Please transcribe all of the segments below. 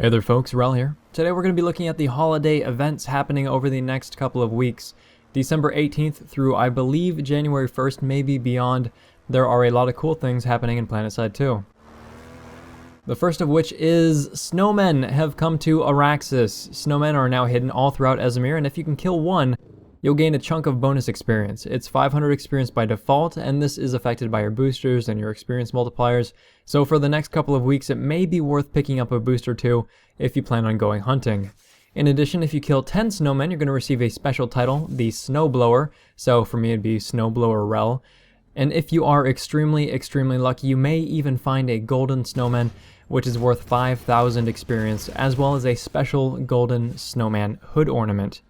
Hey there folks, Rel here. Today we're going to be looking at the holiday events happening over the next couple of weeks. December 18th through I believe January 1st, maybe beyond. There are a lot of cool things happening in PlanetSide too. The first of which is Snowmen have come to Araxis. Snowmen are now hidden all throughout Ezimir, and if you can kill one, you'll gain a chunk of bonus experience. It's 500 experience by default, and this is affected by your boosters and your experience multipliers. So for the next couple of weeks, it may be worth picking up a booster too if you plan on going hunting. In addition, if you kill 10 snowmen, you're going to receive a special title, the Snowblower. So for me, it'd be Snowblower Rel. And if you are extremely lucky, you may even find a golden snowman, which is worth 5,000 experience, as well as a special golden snowman hood ornament.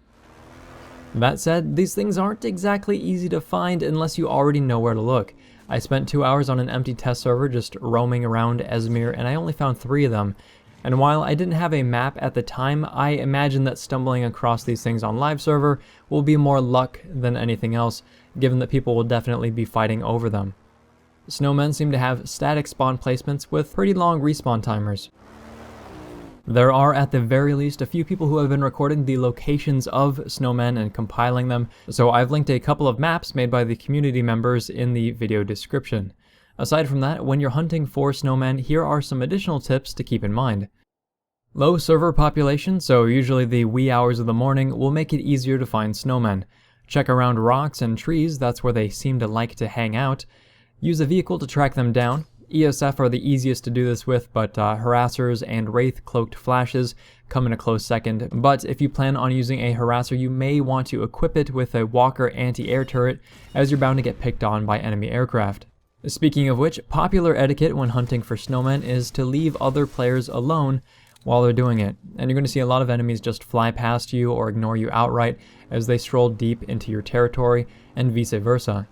That said, these things aren't exactly easy to find unless you already know where to look. I spent 2 hours on an empty test server just roaming around Ezimir, and I only found 3 of them. And while I didn't have a map at the time, I imagine that stumbling across these things on live server will be more luck than anything else, given that people will definitely be fighting over them. Snowmen seem to have static spawn placements with pretty long respawn timers. There are at the very least a few people who have been recording the locations of snowmen and compiling them, so I've linked a couple of maps made by the community members in the video description. Aside from that, when you're hunting for snowmen, here are some additional tips to keep in mind. Low server population, so usually the wee hours of the morning, will make it easier to find snowmen. Check around rocks and trees, that's where they seem to like to hang out. Use a vehicle to track them down. ESF are the easiest to do this with, but harassers and wraith cloaked flashes come in a close second. But if you plan on using a harasser, you may want to equip it with a walker anti-air turret, as you're bound to get picked on by enemy aircraft. Speaking of which, popular etiquette when hunting for snowmen is to leave other players alone while they're doing it, and you're going to see a lot of enemies just fly past you or ignore you outright as they stroll deep into your territory, and vice versa.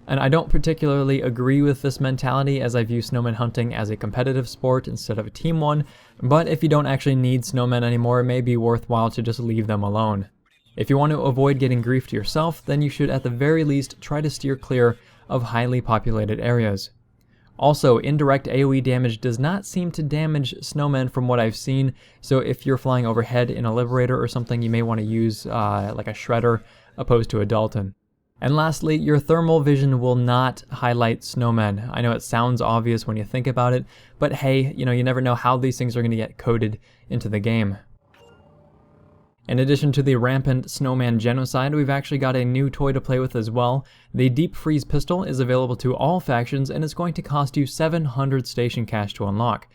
And I don't particularly agree with this mentality, as I view snowman hunting as a competitive sport instead of a team one, but if you don't actually need snowmen anymore, it may be worthwhile to just leave them alone. If you want to avoid getting griefed yourself, then you should at the very least try to steer clear of highly populated areas. Also, indirect AoE damage does not seem to damage snowmen from what I've seen, so if you're flying overhead in a Liberator or something, you may want to use like a Shredder opposed to a Dalton. And lastly, your thermal vision will not highlight snowmen. I know it sounds obvious when you think about it, but hey, you never know how these things are going to get coded into the game. In addition to the rampant snowman genocide, we've actually got a new toy to play with as well. The Deep Freeze pistol is available to all factions and it's going to cost you 700 station cash to unlock.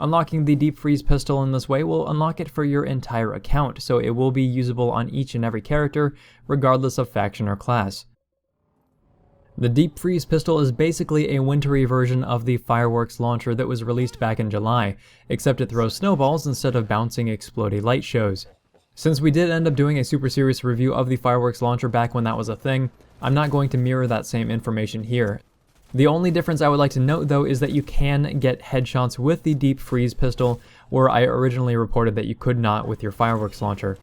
Unlocking the Deep Freeze pistol in this way will unlock it for your entire account, so it will be usable on each and every character, regardless of faction or class. The Deep Freeze pistol is basically a wintry version of the fireworks launcher that was released back in July, except it throws snowballs instead of bouncing explodey light shows. Since we did end up doing a super serious review of the fireworks launcher back when that was a thing, I'm not going to mirror that same information here. The only difference I would like to note though is that you can get headshots with the Deep Freeze pistol, where I originally reported that you could not with your fireworks launcher.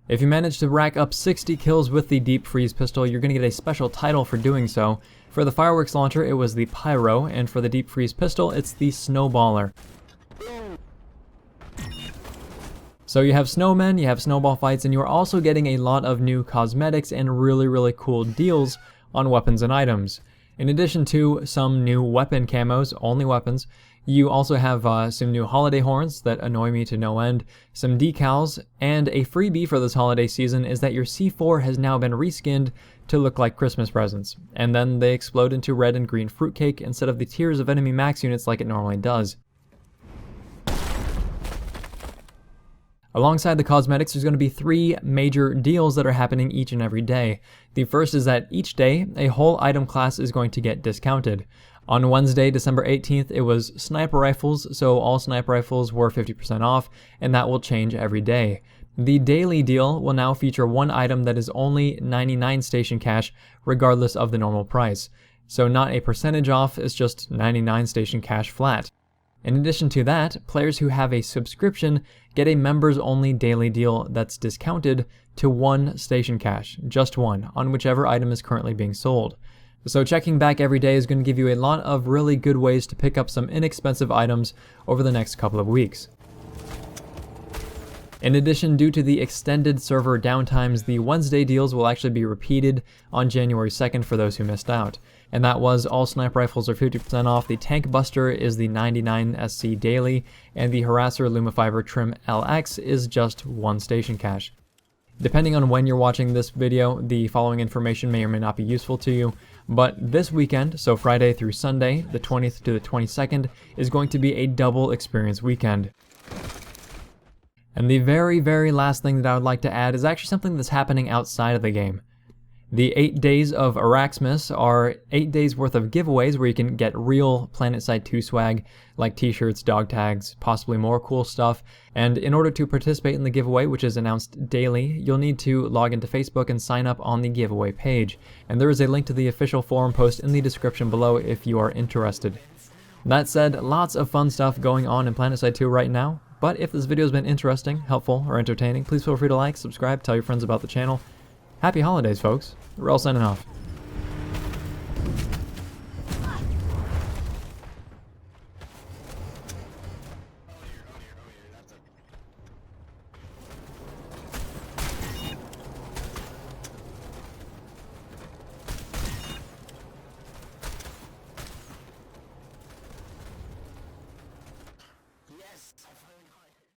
If you manage to rack up 60 kills with the Deep Freeze pistol, you're going to get a special title for doing so. For the fireworks launcher, it was the Pyro, and for the Deep Freeze pistol, it's the Snowballer. So you have snowmen, you have snowball fights, and you're also getting a lot of new cosmetics and really cool deals on weapons and items. In addition to some new weapon camos, only weapons, you also have some new holiday horns that annoy me to no end, some decals, and a freebie for this holiday season is that your C4 has now been reskinned to look like Christmas presents, and then they explode into red and green fruitcake instead of the tiers of enemy max units like it normally does. Alongside the cosmetics, there's going to be 3 major deals that are happening each and every day. The first is that each day, a whole item class is going to get discounted. On Wednesday, December 18th, it was sniper rifles, so all sniper rifles were 50% off, and that will change every day. The daily deal will now feature one item that is only 99 station cash, regardless of the normal price. So not a percentage off, it's just 99 station cash flat. In addition to that, players who have a subscription get a members-only daily deal that's discounted to 1 station cash, just 1, on whichever item is currently being sold. So checking back every day is going to give you a lot of really good ways to pick up some inexpensive items over the next couple of weeks. In addition, due to the extended server downtimes, the Wednesday deals will actually be repeated on January 2nd for those who missed out. And that was all sniper rifles are 50% off, the Tank Buster is the 99 SC daily, and the Harasser Lumifiber Trim LX is just 1 station cache. Depending on when you're watching this video, the following information may or may not be useful to you, but this weekend, so Friday through Sunday, the 20th to the 22nd, is going to be a double experience weekend. And the very last thing that I would like to add is actually something that's happening outside of the game. The 8 days of Araxmas are 8 days worth of giveaways where you can get real PlanetSide 2 swag, like t-shirts, dog tags, possibly more cool stuff. And in order to participate in the giveaway, which is announced daily, you'll need to log into Facebook and sign up on the giveaway page. And there is a link to the official forum post in the description below if you are interested. That said, lots of fun stuff going on in PlanetSide 2 right now. But if this video has been interesting, helpful, or entertaining, please feel free to like, subscribe, tell your friends about the channel. Happy holidays, folks. We're all signing off.